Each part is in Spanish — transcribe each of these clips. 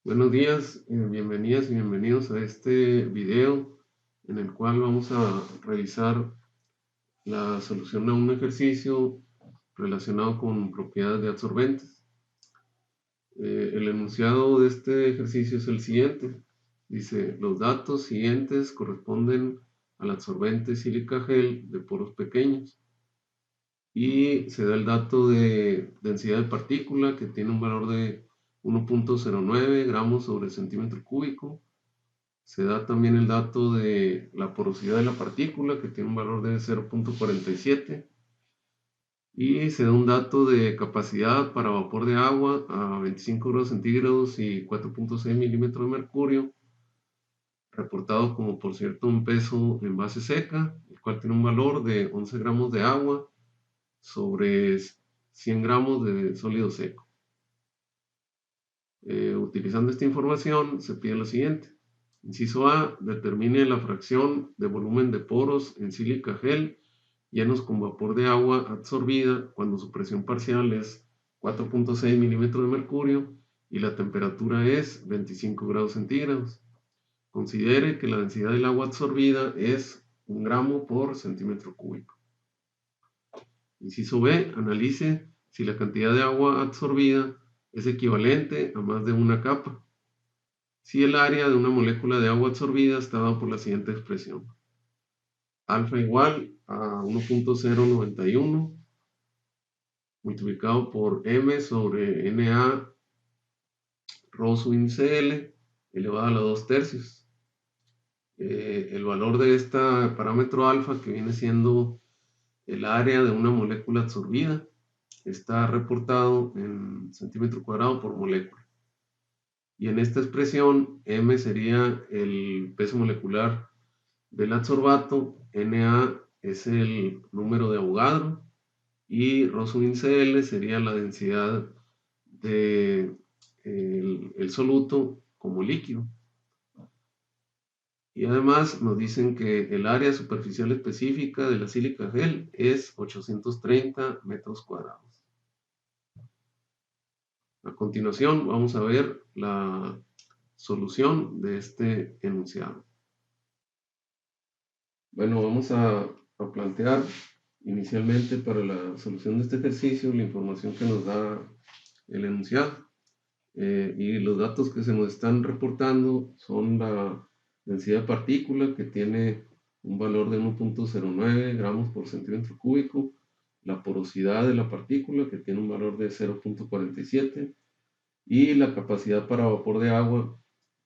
Buenos días, bienvenidas y bienvenidos a este video en el cual vamos a revisar la solución a un ejercicio relacionado con propiedades de adsorbentes. El enunciado de este ejercicio es el siguiente. Dice, los datos siguientes corresponden al adsorbente sílica gel de poros pequeños y se da el dato de densidad de partícula que tiene un valor de 1.09 gramos sobre centímetro cúbico. Se da también el dato de la porosidad de la partícula, que tiene un valor de 0.47. Y se da un dato de capacidad para vapor de agua a 25 grados centígrados y 4.6 milímetros de mercurio, reportado como, por cierto, un peso en base seca, el cual tiene un valor de 11 gramos de agua sobre 100 gramos de sólido seco. Utilizando esta información, se pide lo siguiente. Inciso A, determine la fracción de volumen de poros en sílica gel llenos con vapor de agua absorbida cuando su presión parcial es 4.6 milímetros de mercurio y la temperatura es 25 grados centígrados. Considere que la densidad del agua absorbida es 1 gramo por centímetro cúbico. Inciso B, analice si la cantidad de agua absorbida es equivalente a más de una capa. Si el área de una molécula de agua absorbida está dado por la siguiente expresión. Alfa igual a 1.091 multiplicado por M sobre Na rho su índice L elevado a la 2 tercios. El valor de este parámetro alfa, que viene siendo el área de una molécula absorbida, está reportado en centímetro cuadrado por molécula. Y en esta expresión, M sería el peso molecular del adsorbato, Na es el número de Avogadro y rho sub índice L sería la densidad del el soluto como líquido. Y además nos dicen que el área superficial específica de la sílica gel es 830 metros cuadrados. A continuación vamos a ver la solución de este enunciado. Bueno, vamos a plantear inicialmente para la solución de este ejercicio la información que nos da el enunciado. Y los datos que se nos están reportando son la densidad de partícula, que tiene un valor de 1.09 gramos por centímetro cúbico, la porosidad de la partícula, que tiene un valor de 0.47, y la capacidad para vapor de agua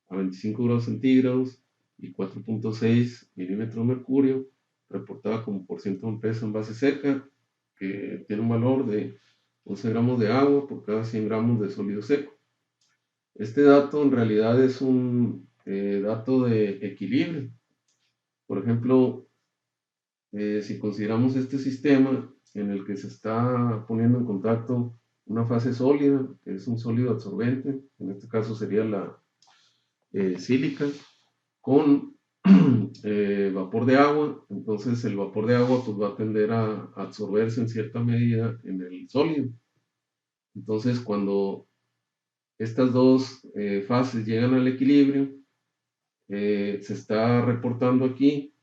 a 25 grados centígrados y 4.6 milímetros de mercurio, reportada como por ciento en peso en base seca, que tiene un valor de 11 gramos de agua por cada 100 gramos de sólido seco. Este dato en realidad es un dato de equilibrio. Por ejemplo, si consideramos este sistema en el que se está poniendo en contacto una fase sólida, que es un sólido absorbente, en este caso sería la sílica, con vapor de agua, entonces el vapor de agua pues, va a tender a absorberse en cierta medida en el sólido. Entonces, cuando estas dos fases llegan al equilibrio, se está reportando aquí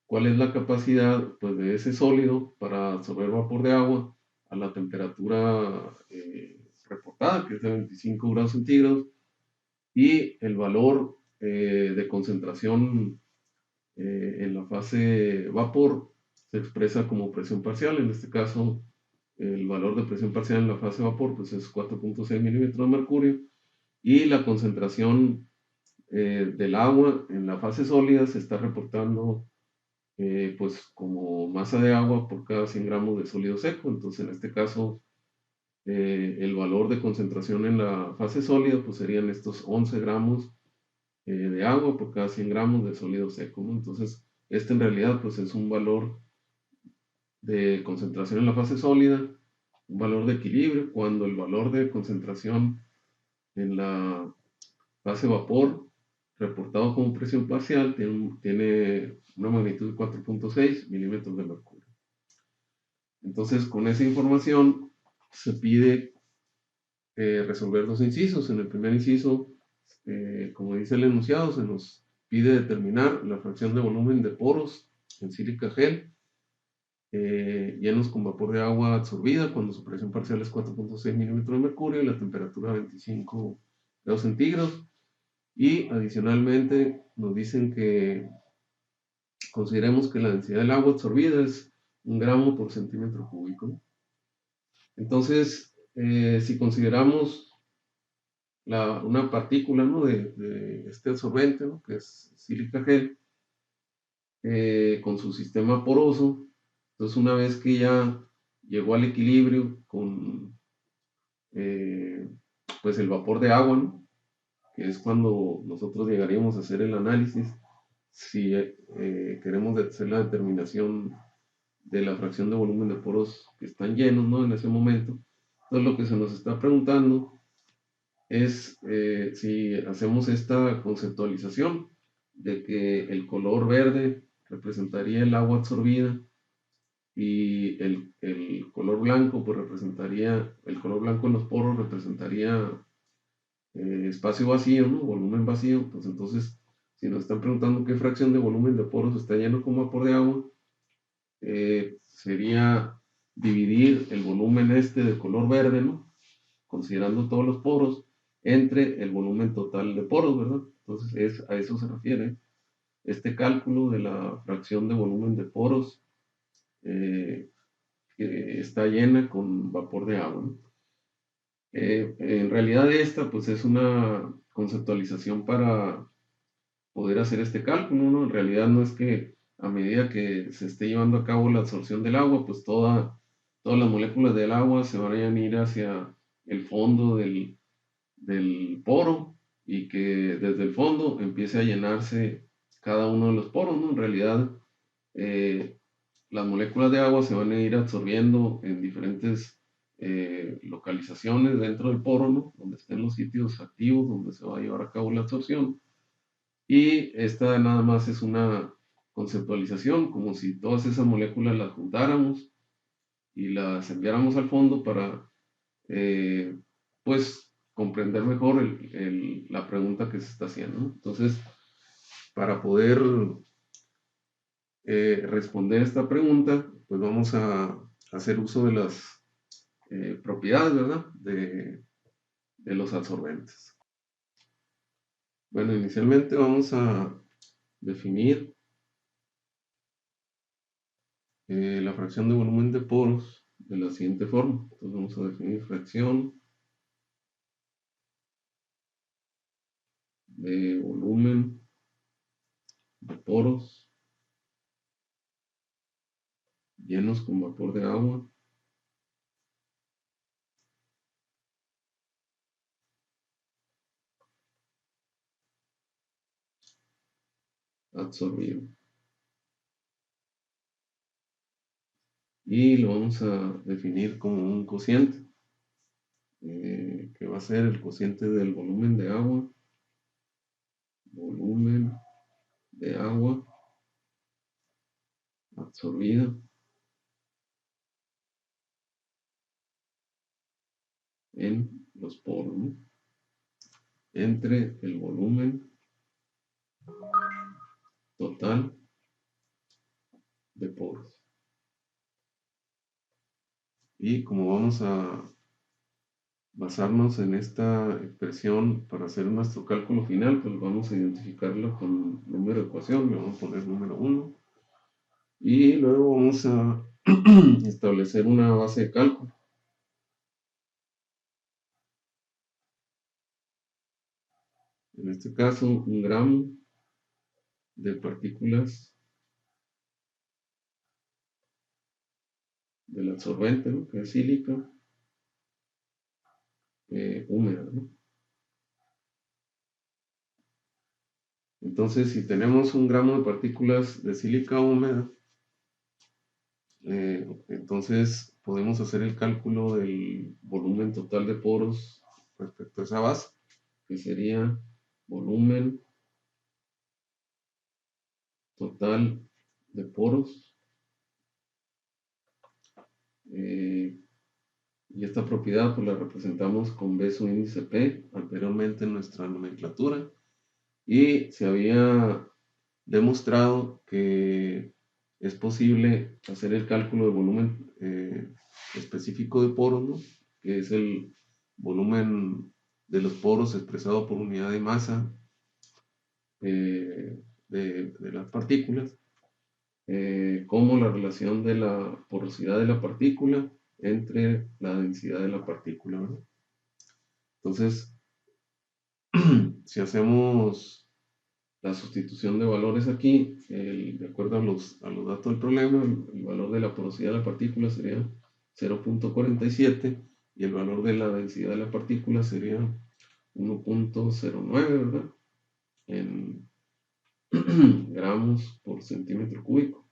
cuál es la capacidad pues, de ese sólido para absorber vapor de agua a la temperatura reportada, que es de 25 grados centígrados, y el valor de concentración en la fase vapor se expresa como presión parcial. En este caso, el valor de presión parcial en la fase vapor pues, es 4.6 milímetros de mercurio, y la concentración del agua en la fase sólida se está reportando pues como masa de agua por cada 100 gramos de sólido seco. Entonces en este caso el valor de concentración en la fase sólida pues serían estos 11 gramos de agua por cada 100 gramos de sólido seco, ¿no? Entonces este en realidad pues es un valor de concentración en la fase sólida, un valor de equilibrio, cuando el valor de concentración en la fase vapor reportado como presión parcial tiene una magnitud de 4.6 milímetros de mercurio. Entonces, con esa información se pide resolver dos incisos. En el primer inciso como dice el enunciado, se nos pide determinar la fracción de volumen de poros en sílica gel llenos con vapor de agua absorbida cuando su presión parcial es 4.6 milímetros de mercurio y la temperatura 25 grados centígrados. Y adicionalmente nos dicen que consideremos que la densidad del agua absorbida es 1 gramo por centímetro cúbico. Entonces, si consideramos una partícula, ¿no?, de este absorbente, ¿no?, que es sílica gel, con su sistema poroso, entonces una vez que ya llegó al equilibrio con pues el vapor de agua, ¿no?, que es cuando nosotros llegaríamos a hacer el análisis, si queremos hacer la determinación de la fracción de volumen de poros que están llenos, ¿no?, en ese momento. Entonces lo que se nos está preguntando es si hacemos esta conceptualización de que el color verde representaría el agua absorbida y el color blanco pues representaría, el color blanco en los poros representaría espacio vacío, ¿no?, volumen vacío. Pues entonces, si nos están preguntando qué fracción de volumen de poros está lleno con vapor de agua, sería dividir el volumen este de color verde, ¿no?, considerando todos los poros, entre el volumen total de poros, ¿verdad? Entonces, a eso se refiere este cálculo de la fracción de volumen de poros que está llena con vapor de agua, ¿no? En realidad esta pues es una conceptualización para poder hacer este cálculo, ¿no? En realidad no es que a medida que se esté llevando a cabo la absorción del agua, pues todas las moléculas del agua se vayan a ir hacia el fondo del poro y que desde el fondo empiece a llenarse cada uno de los poros, ¿no? En realidad, las moléculas de agua se van a ir absorbiendo en diferentes localizaciones dentro del poro, ¿no?, donde estén los sitios activos donde se va a llevar a cabo la absorción. Y esta nada más es una conceptualización, como si todas esas moléculas las juntáramos y las enviáramos al fondo para, pues, comprender mejor la pregunta que se está haciendo, ¿no? Entonces, para poder responder esta pregunta, pues vamos a hacer uso de las propiedades, ¿verdad?, de los absorbentes. Bueno, inicialmente vamos a definir la fracción de volumen de poros de la siguiente forma. Entonces vamos a definir fracción de volumen de poros llenos con vapor de agua absorbido. Y lo vamos a definir como un cociente, que va a ser el cociente del volumen de agua absorbida en los poros, ¿no?, entre el volumen total de poros. Y como vamos a basarnos en esta expresión para hacer nuestro cálculo final, pues vamos a identificarlo con número de ecuación, le vamos a poner número 1 y luego vamos a establecer una base de cálculo. En este caso, 1 gramo de partículas del absorbente, ¿no?, que es sílica húmeda, ¿no? Entonces, si tenemos 1 gramo de partículas de sílica húmeda, entonces podemos hacer el cálculo del volumen total de poros respecto a esa base, que sería volumen total de poros Y esta propiedad pues la representamos con B su índice P anteriormente en nuestra nomenclatura. Y se había demostrado que es posible hacer el cálculo del volumen específico de poros, ¿no? Que es el volumen de los poros expresado por unidad de masa de las partículas, como la relación de la porosidad de la partícula entre la densidad de la partícula, ¿verdad? Entonces, si hacemos la sustitución de valores aquí, de acuerdo a los datos del problema, el valor de la porosidad de la partícula sería 0.47 y el valor de la densidad de la partícula sería 1.09, ¿verdad? En gramos por centímetro cúbico.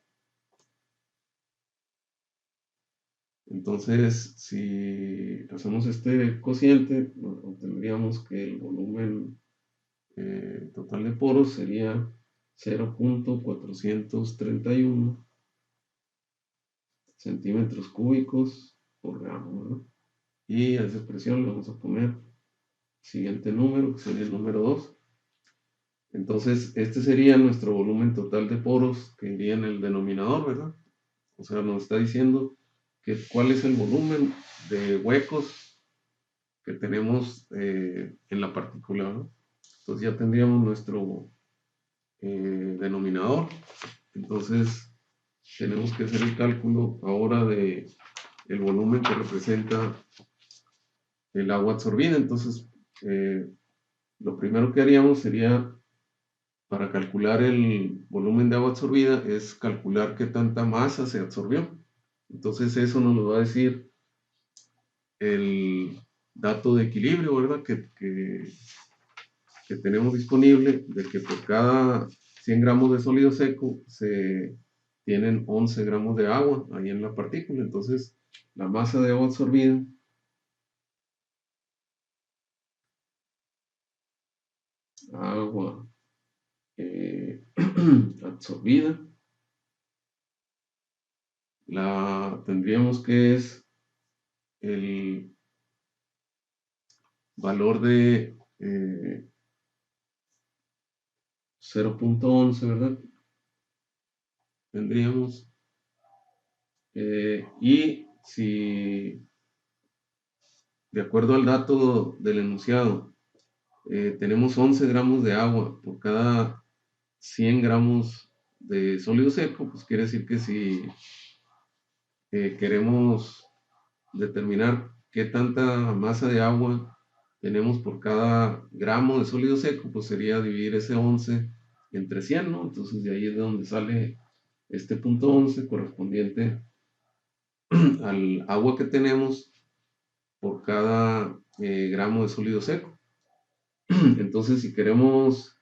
Entonces, si hacemos este cociente, obtendríamos que el volumen total de poros sería 0.431 centímetros cúbicos por gramo, ¿no? Y a esa expresión le vamos a poner el siguiente número, que sería el número 2. Entonces, este sería nuestro volumen total de poros que iría en el denominador, ¿verdad? O sea, nos está diciendo que cuál es el volumen de huecos que tenemos en la partícula, ¿no? Entonces ya tendríamos nuestro denominador. Entonces, tenemos que hacer el cálculo ahora de el volumen que representa el agua absorbida. Entonces, lo primero que haríamos sería, para calcular el volumen de agua absorbida, es calcular qué tanta masa se absorbió. Entonces, eso nos lo va a decir el dato de equilibrio, ¿verdad? Que tenemos disponible, de que por cada 100 gramos de sólido seco se tienen 11 gramos de agua ahí en la partícula. Entonces, la masa de agua absorbida agua absorbida, la tendríamos que es el valor de 0.11, ¿verdad? Tendríamos, y si de acuerdo al dato del enunciado tenemos 11 gramos de agua por cada 100 gramos de sólido seco, pues quiere decir que si queremos determinar qué tanta masa de agua tenemos por cada gramo de sólido seco, pues sería dividir ese 11 entre 100, ¿no? Entonces de ahí es de donde sale este punto 11 correspondiente al agua que tenemos por cada gramo de sólido seco. Entonces, si queremos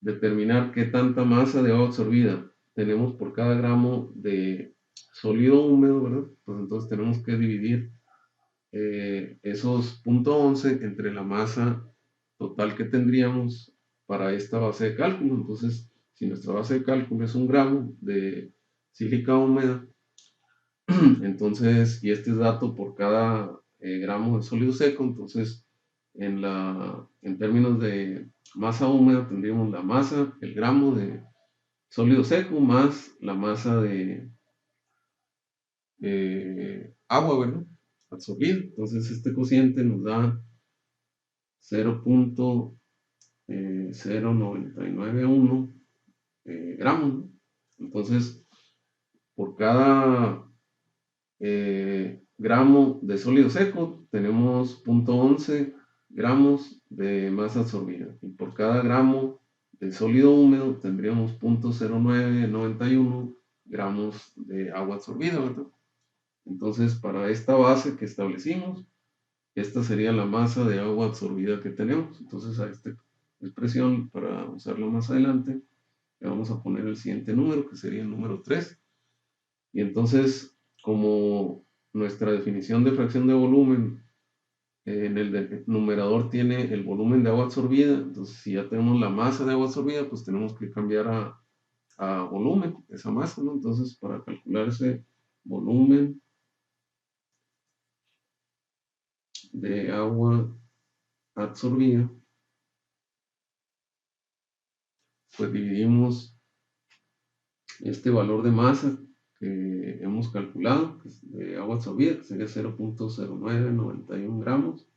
determinar qué tanta masa de agua absorbida tenemos por cada gramo de sólido húmedo, ¿verdad? Pues entonces tenemos que dividir esos 0.11 entre la masa total que tendríamos para esta base de cálculo. Entonces, si nuestra base de cálculo es 1 gramo de sílica húmeda, entonces, y este es dato por cada gramo de sólido seco, entonces en términos de masa húmeda tendríamos la masa, el gramo de sólido seco más la masa de agua, ¿verdad? Absorbida. Entonces este cociente nos da 0.0991 gramos, ¿no? Entonces, por cada gramo de sólido seco tenemos 0.11 gramos de masa absorbida, y por cada gramo de sólido húmedo tendríamos 0.0991 gramos de agua absorbida, ¿verdad? Entonces, para esta base que establecimos, esta sería la masa de agua absorbida que tenemos. Entonces, a esta expresión, para usarla más adelante, le vamos a poner el siguiente número, que sería el número 3. Y entonces, como nuestra definición de fracción de volumen en el numerador tiene el volumen de agua absorbida, entonces si ya tenemos la masa de agua absorbida, pues tenemos que cambiar a volumen, esa masa, ¿no? Entonces, para calcular ese volumen de agua absorbida, pues dividimos este valor de masa que hemos calculado, que es de agua absorbida, que sería 0.0991 gramos,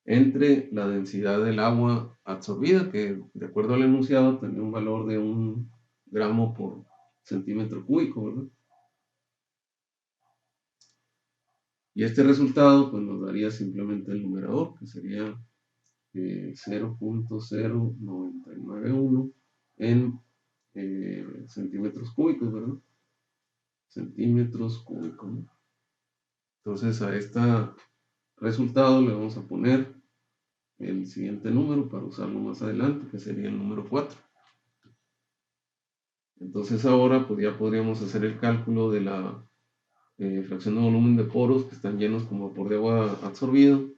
entre la densidad del agua absorbida, que de acuerdo al enunciado tenía un valor de 1 gramo por centímetro cúbico, ¿verdad? Y este resultado pues nos daría simplemente el numerador, que sería 0.0991 en centímetros cúbicos, ¿verdad? Centímetros cúbicos, ¿no? Entonces a este resultado le vamos a poner el siguiente número para usarlo más adelante, que sería el número 4. Entonces ahora pues ya podríamos hacer el cálculo de la fracción de volumen de poros que están llenos con vapor de agua absorbido,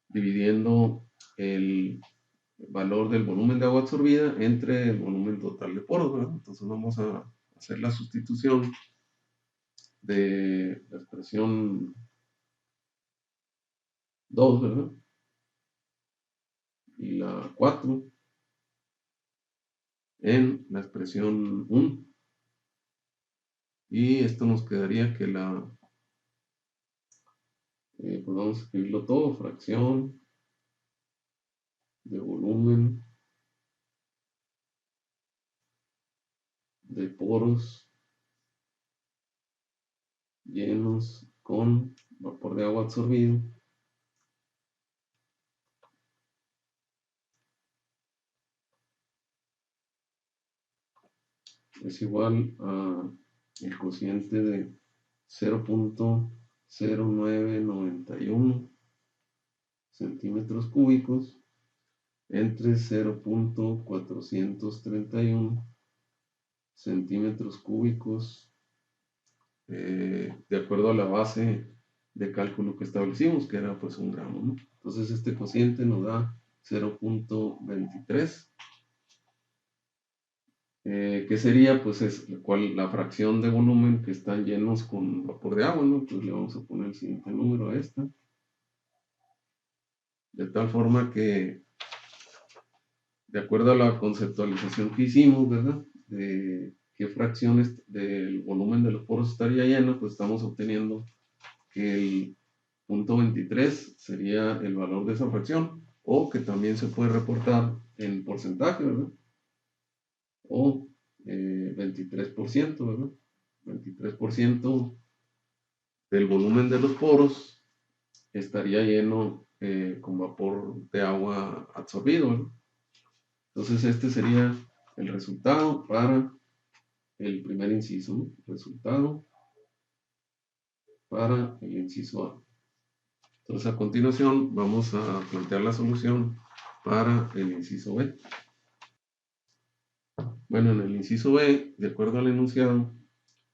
dividiendo el valor del volumen de agua absorbida entre el volumen total de poros, ¿verdad? Entonces vamos a hacer la sustitución de la expresión 2, ¿verdad? Y la 4 en la expresión 1. Y esto nos quedaría que pues vamos a escribirlo todo, fracción de volumen de poros llenos con vapor de agua absorbido es igual a el cociente de 0.0991 centímetros cúbicos entre 0.431 centímetros cúbicos de acuerdo a la base de cálculo que establecimos, que era pues 1 gramo, ¿no? Entonces este cociente nos da 0.23, que sería pues es la fracción de volumen que están llenos con vapor de agua, ¿no? Entonces le vamos a poner el siguiente número a esta, de tal forma que de acuerdo a la conceptualización que hicimos, ¿verdad? De qué fracciones del volumen de los poros estaría lleno, pues estamos obteniendo que el 0.23 sería el valor de esa fracción, o que también se puede reportar en porcentaje, ¿verdad? O 23%, ¿verdad? 23% del volumen de los poros estaría lleno con vapor de agua absorbido, ¿verdad? Entonces este sería el resultado para el primer inciso, ¿no? Resultado para el inciso A. Entonces a continuación vamos a plantear la solución para el inciso B. Bueno, en el inciso B, de acuerdo al enunciado,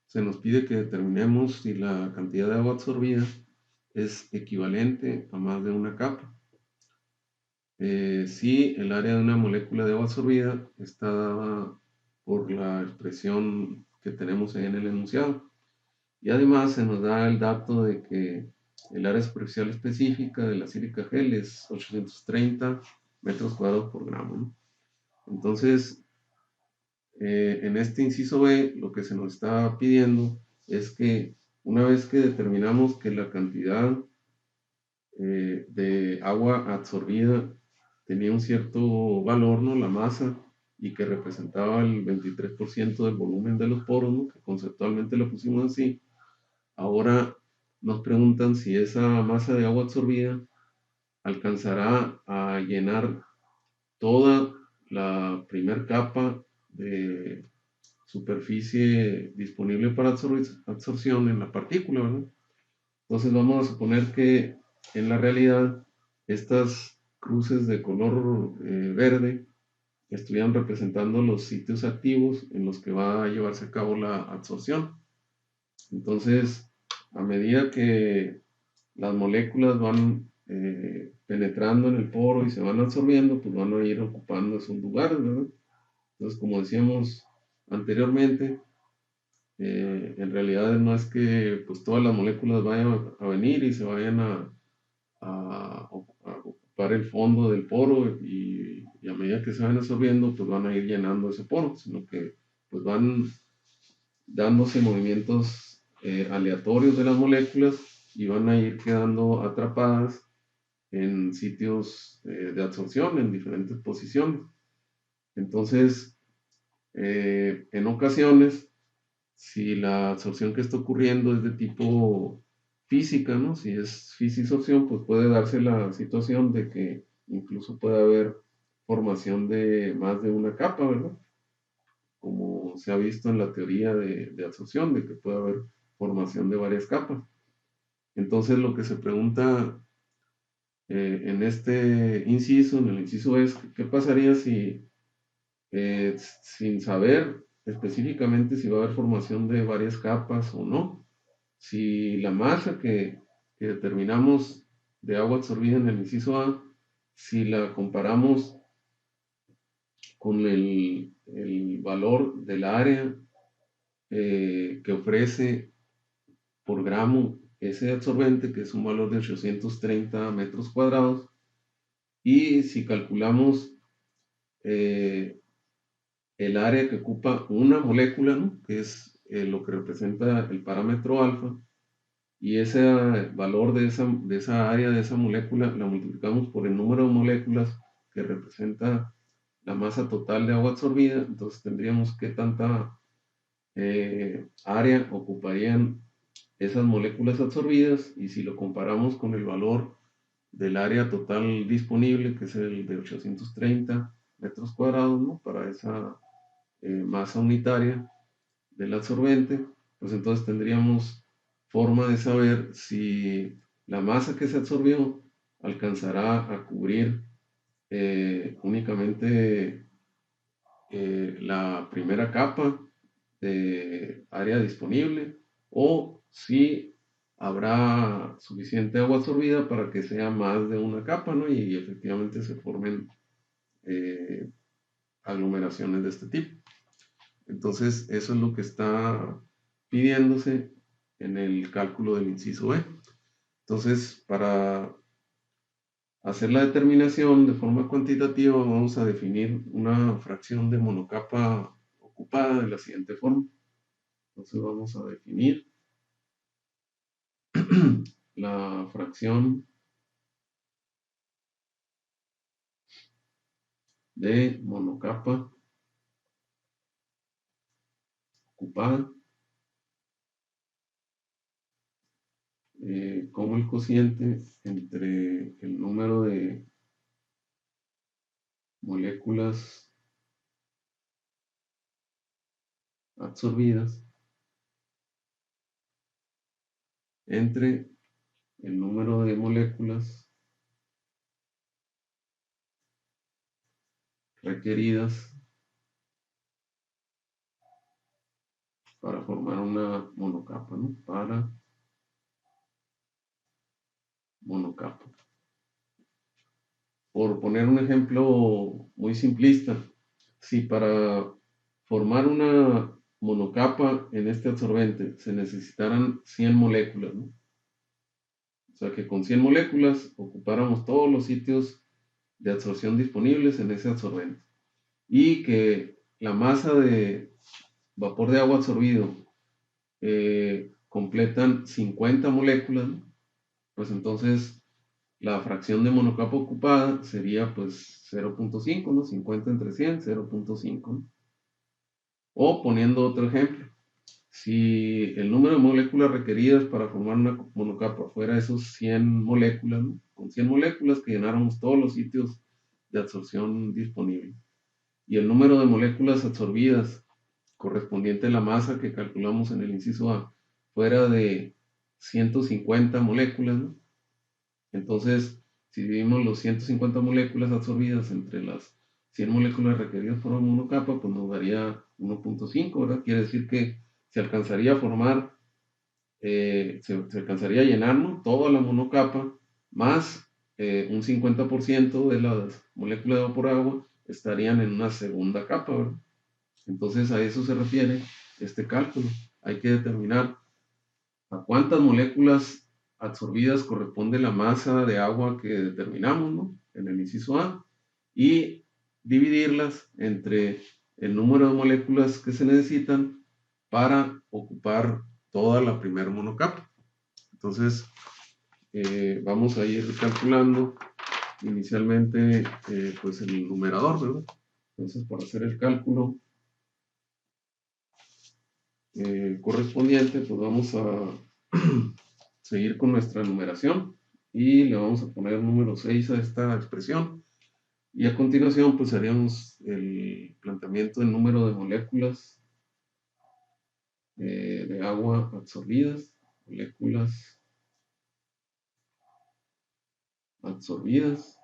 se nos pide que determinemos si la cantidad de agua absorbida es equivalente a más de una capa. Si el área de una molécula de agua absorbida está dada por la expresión que tenemos en el enunciado. Y además se nos da el dato de que el área superficial específica de la sílica gel es 830 metros cuadrados por gramo, ¿no? Entonces, en este inciso B, lo que se nos está pidiendo es que una vez que determinamos que la cantidad de agua absorbida tenía un cierto valor, ¿no? La masa, y que representaba el 23% del volumen de los poros, ¿no? Que conceptualmente lo pusimos así. Ahora nos preguntan si esa masa de agua absorbida alcanzará a llenar toda la primera capa de superficie disponible para absorción en la partícula, ¿verdad? Entonces vamos a suponer que en la realidad estas cruces de color verde estuvieran representando los sitios activos en los que va a llevarse a cabo la absorción. Entonces, a medida que las moléculas van penetrando en el poro y se van absorbiendo, pues van a ir ocupando esos lugares, ¿verdad? Entonces, como decíamos anteriormente, en realidad no es que pues todas las moléculas vayan a venir y se vayan a a ocupar el fondo del poro y a medida que se van absorbiendo, pues van a ir llenando ese poro, sino que pues van dándose movimientos aleatorios de las moléculas y van a ir quedando atrapadas en sitios de absorción en diferentes posiciones. Entonces, en ocasiones, si la absorción que está ocurriendo es de tipo física, ¿no? Si es fisisorción, pues puede darse la situación de que incluso puede haber formación de más de una capa, ¿verdad? Como se ha visto en la teoría de absorción, de que puede haber formación de varias capas. Entonces, lo que se pregunta en este inciso, en el inciso es, ¿qué pasaría si, sin saber específicamente si va a haber formación de varias capas o no, si la masa que determinamos de agua absorbida en el inciso A, si la comparamos con el valor del área que ofrece por gramo ese absorbente, que es un valor de 830 metros cuadrados, y si calculamos el área que ocupa una molécula, ¿no? Que es lo que representa el parámetro alfa, y ese valor de esa área de esa molécula la multiplicamos por el número de moléculas que representa la masa total de agua absorbida, entonces tendríamos que tanta área ocuparían esas moléculas absorbidas, y si lo comparamos con el valor del área total disponible, que es el de 830 metros cuadrados, ¿no? Para esa masa unitaria del absorbente, pues entonces tendríamos forma de saber si la masa que se absorbió alcanzará a cubrir únicamente la primera capa de área disponible, o si habrá suficiente agua absorbida para que sea más de una capa, ¿no? Y efectivamente se formen eh, aglomeraciones de este tipo. Entonces, eso es lo que está pidiéndose en el cálculo del inciso E. Entonces, para hacer la determinación de forma cuantitativa, vamos a definir una fracción de monocapa ocupada de la siguiente forma. Entonces, vamos a definir la fracción de monocapa ocupada como el cociente entre el número de moléculas absorbidas entre el número de moléculas requeridas para formar una monocapa, ¿no? Para monocapa. Por poner un ejemplo muy simplista, si para formar una monocapa en este absorbente se necesitaran 100 moléculas, ¿no? O sea que con 100 moléculas ocupáramos todos los sitios de absorción disponibles en ese absorbente, y que la masa de vapor de agua absorbido completan 50 moléculas, ¿no? Pues entonces la fracción de monocapa ocupada sería pues 0.5, ¿no? 50 entre 100, 0.5, ¿no? O poniendo otro ejemplo, si el número de moléculas requeridas para formar una monocapa fuera esos 100 moléculas, ¿no? Con 100 moléculas que llenáramos todos los sitios de absorción disponibles, y el número de moléculas absorbidas correspondiente a la masa que calculamos en el inciso A fuera de 150 moléculas, ¿no? Entonces, si dividimos los 150 moléculas absorbidas entre las 100 moléculas requeridas por una monocapa, pues nos daría 1.5, ¿verdad? Quiere decir que se alcanzaría a formar, se alcanzaría a llenar, ¿no? Toda la monocapa, más un 50% de las moléculas de vapor agua estarían en una segunda capa, ¿verdad? Entonces a eso se refiere este cálculo. Hay que determinar a cuántas moléculas absorbidas corresponde la masa de agua que determinamos, ¿no?, en el inciso A, y dividirlas entre el número de moléculas que se necesitan para ocupar toda la primera monocapa. Entonces, vamos a ir calculando inicialmente pues el numerador, ¿verdad? Entonces, para hacer el cálculo correspondiente, pues vamos a seguir con nuestra numeración y le vamos a poner número 6 a esta expresión. Y a continuación, pues haríamos el planteamiento del número de moléculas de agua absorbidas, moléculas absorbidas,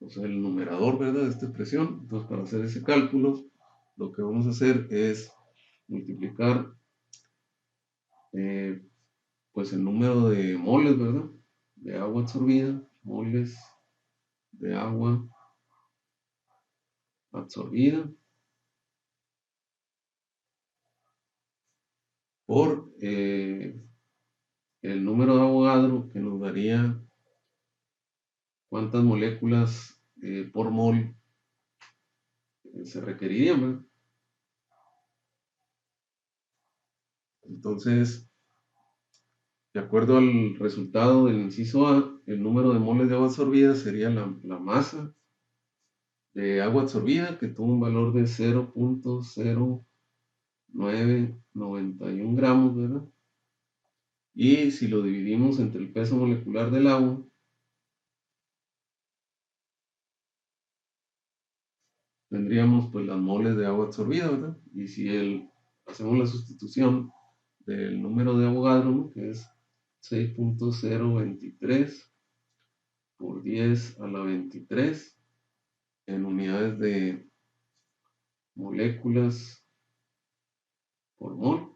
o sea, el numerador, ¿verdad?, de esta expresión. Entonces, para hacer ese cálculo, lo que vamos a hacer es multiplicar pues el número de moles, ¿verdad?, de agua absorbida, moles de agua absorbida, por el número de Avogadro, que nos daría cuántas moléculas por mol se requerirían, ¿verdad? Entonces, de acuerdo al resultado del inciso A, el número de moles de agua absorbida sería la masa de agua absorbida, que tuvo un valor de 0.0991 gramos, ¿verdad? Y si lo dividimos entre el peso molecular del agua, tendríamos pues las moles de agua absorbida, ¿verdad? Y si hacemos la sustitución del número de Avogadro, ¿no?, que es 6.023 por 10 a la 23 en unidades de moléculas por mol.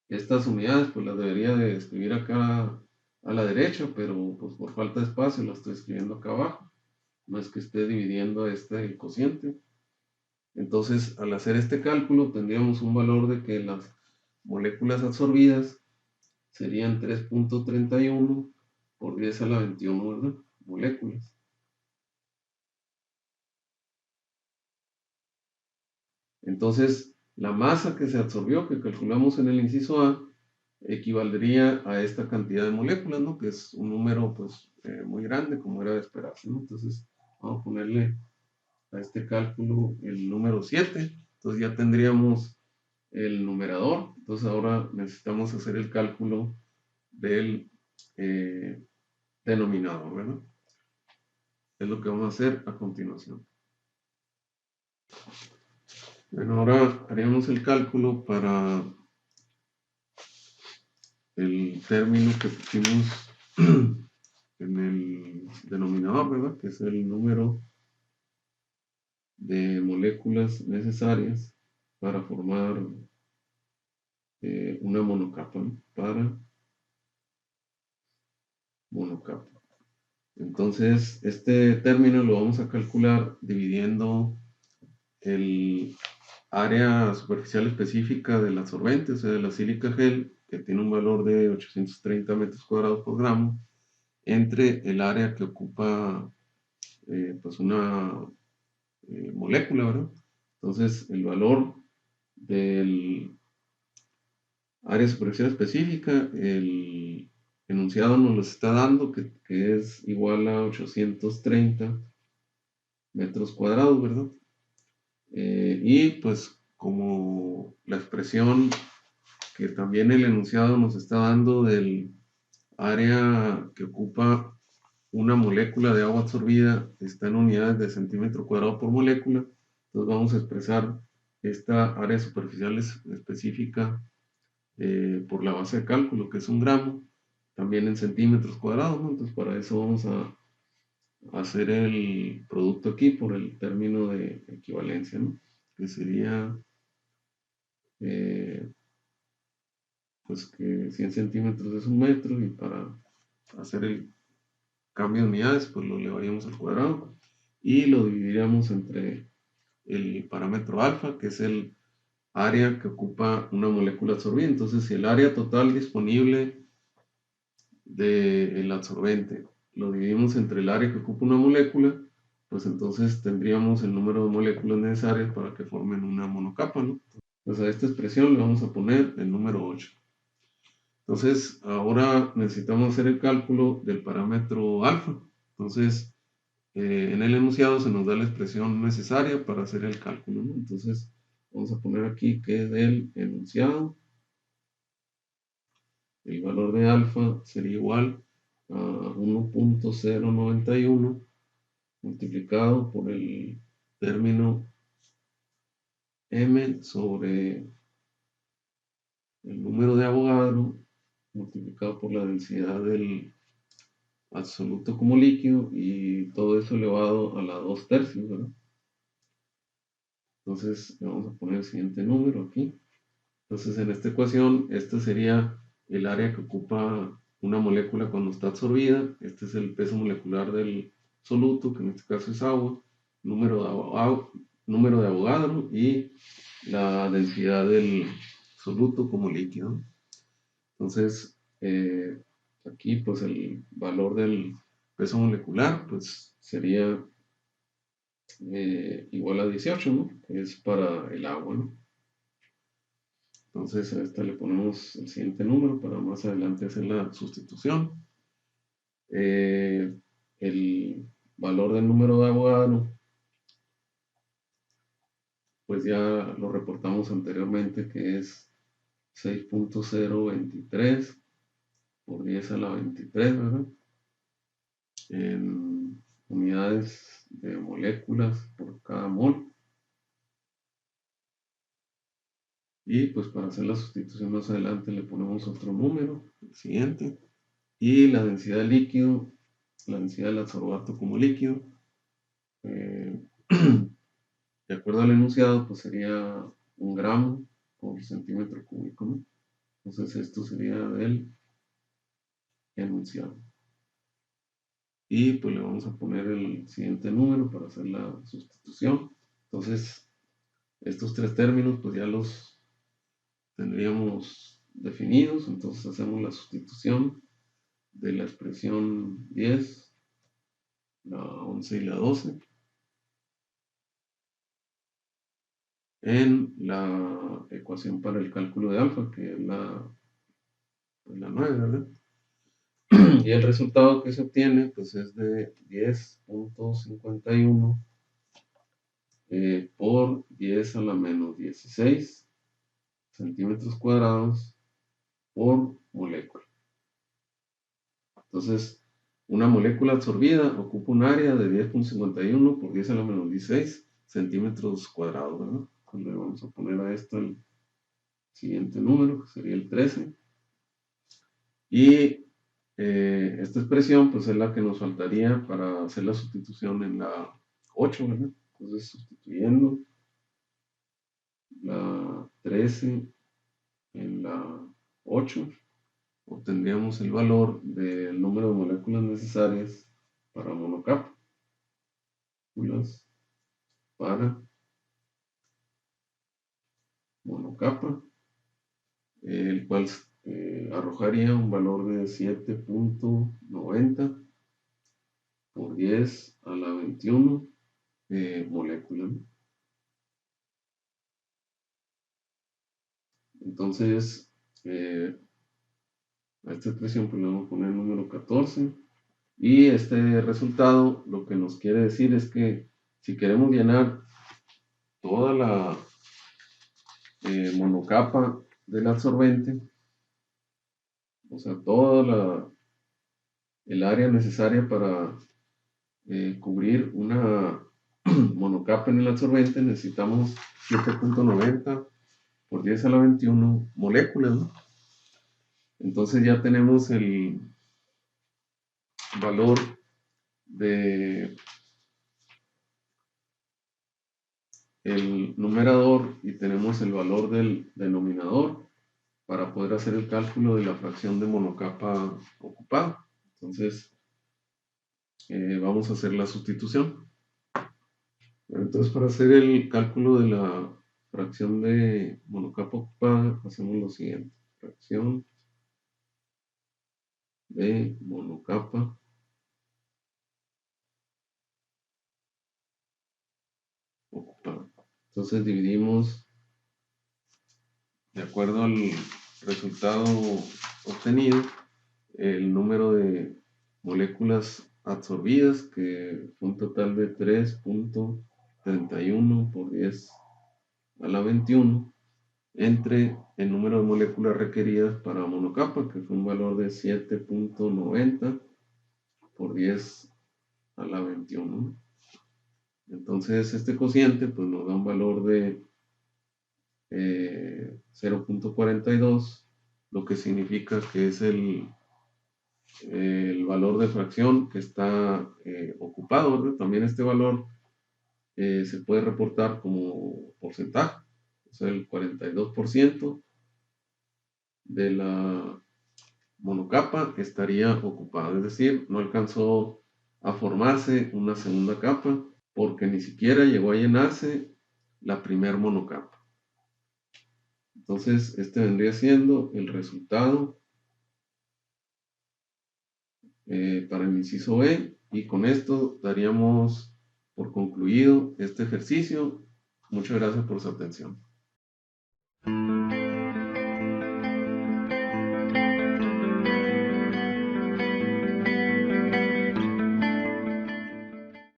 Estas unidades pues las debería de escribir acá a la derecha, pero pues por falta de espacio las estoy escribiendo acá abajo. No es que esté dividiendo este cociente. Entonces, al hacer este cálculo, tendríamos un valor de que las moléculas absorbidas serían 3.31 por 10 a la 21, ¿verdad?, moléculas. Entonces, la masa que se absorbió, que calculamos en el inciso A, equivaldría a esta cantidad de moléculas, ¿no?, que es un número pues muy grande, como era de esperarse, ¿no? Entonces, vamos a ponerle a este cálculo el número 7. Entonces ya tendríamos el numerador. Entonces ahora necesitamos hacer el cálculo del denominador, ¿verdad? Es lo que vamos a hacer a continuación. Bueno, ahora haríamos el cálculo para el término que pusimos en el denominador, ¿verdad?, que es el número de moléculas necesarias para formar una monocapa, ¿no?, para monocapa. Entonces, este término lo vamos a calcular dividiendo el área superficial específica del absorbente, o sea, de la sílica gel, que tiene un valor de 830 metros cuadrados por gramo, entre el área que ocupa pues una molécula, ¿verdad? Entonces, el valor del área superficial específica, el enunciado nos lo está dando, que es igual a 830 metros cuadrados, ¿verdad? Y pues como la expresión que también el enunciado nos está dando del área que ocupa una molécula de agua absorbida está en unidades de centímetro cuadrado por molécula, entonces vamos a expresar esta área superficial específica por la base de cálculo, que es 1 gramo, también en centímetros cuadrados, ¿no? Entonces para eso vamos a hacer el producto aquí por el término de equivalencia, ¿no?, que sería pues que 100 centímetros es 1 metro, y para hacer el cambio de unidades pues lo elevaríamos al cuadrado y lo dividiríamos entre el parámetro alfa, que es el área que ocupa una molécula absorbida. Entonces, si el área total disponible del absorbente lo dividimos entre el área que ocupa una molécula, pues entonces tendríamos el número de moléculas necesarias para que formen una monocapa, ¿no? Pues a esta expresión le vamos a poner el número 8. Entonces, ahora necesitamos hacer el cálculo del parámetro alfa. Entonces, en el enunciado se nos da la expresión necesaria para hacer el cálculo, ¿no? Entonces, vamos a poner aquí que del enunciado, el valor de alfa sería igual a 1.091 multiplicado por el término m sobre el número de Avogadro multiplicado por la densidad del absoluto como líquido y todo eso elevado a la 2/3, ¿verdad? Entonces le vamos a poner el siguiente número aquí. Entonces en esta ecuación, este sería el área que ocupa una molécula cuando está absorbida. Este es el peso molecular del soluto, que en este caso es agua, número de Avogadro y la densidad del soluto como líquido. Entonces, aquí pues el valor del peso molecular pues sería igual a 18, ¿no? Que es para el agua, ¿no? Entonces a esta le ponemos el siguiente número para más adelante hacer la sustitución. El valor del número de Avogadro pues ya lo reportamos anteriormente, que es 6.023 por 10 a la 23, ¿verdad? En unidades de moléculas por cada mol. Y pues para hacer la sustitución más adelante le ponemos otro número, el siguiente. Y la densidad de líquido, la densidad del adsorbato como líquido, de acuerdo al enunciado, pues sería 1 gramo por centímetro cúbico, ¿no? Entonces esto sería del enunciado. Y pues le vamos a poner el siguiente número para hacer la sustitución. Entonces, estos tres términos pues ya los tendríamos definidos. Entonces hacemos la sustitución de la expresión 10, la 11 y la 12 en la ecuación para el cálculo de alfa, que es la 9, ¿verdad? Y el resultado que se obtiene pues es de 10.51 por 10 a la menos 16 centímetros cuadrados por molécula. Entonces, una molécula absorbida ocupa un área de 10.51 por 10 a la menos 16 centímetros cuadrados, ¿verdad? Entonces le vamos a poner a esto el siguiente número, que sería el 13. Y esta expresión, pues es la que nos faltaría para hacer la sustitución en la 8, ¿verdad? Entonces, sustituyendo la 13 en la 8, obtendríamos el valor del número de moléculas necesarias para monocapa. Para monocapa, el cual arrojaría un valor de 7.90 por 10 a la 21 moléculas. Entonces, a esta expresión pues le vamos a poner el número 14. Y este resultado lo que nos quiere decir es que si queremos llenar toda la monocapa del absorbente, o sea, toda el área necesaria para cubrir una monocapa en el absorbente, necesitamos 7.90 por 10 a la 21 moléculas, ¿no? Entonces ya tenemos el valor de el numerador y tenemos el valor del denominador para poder hacer el cálculo de la fracción de monocapa ocupada. Entonces vamos a hacer la sustitución. Entonces para hacer el cálculo de la fracción de monocapa ocupada hacemos lo siguiente. Fracción de monocapa ocupada. Entonces dividimos de acuerdo al resultado obtenido el número de moléculas absorbidas, que fue un total de 3.31 por 10 a la 21, entre el número de moléculas requeridas para monocapa, que fue un valor de 7.90 por 10 a la 21. Entonces este cociente pues, nos da un valor de 0.42, lo que significa que es el valor de fracción que está ocupado, ¿verdad? También este valor se puede reportar como porcentaje, o sea, el 42% de la monocapa estaría ocupada, es decir, no alcanzó a formarse una segunda capa porque ni siquiera llegó a llenarse la primer monocapa. Entonces, este vendría siendo el resultado para el inciso B, y con esto daríamos por concluido este ejercicio. Muchas gracias por su atención.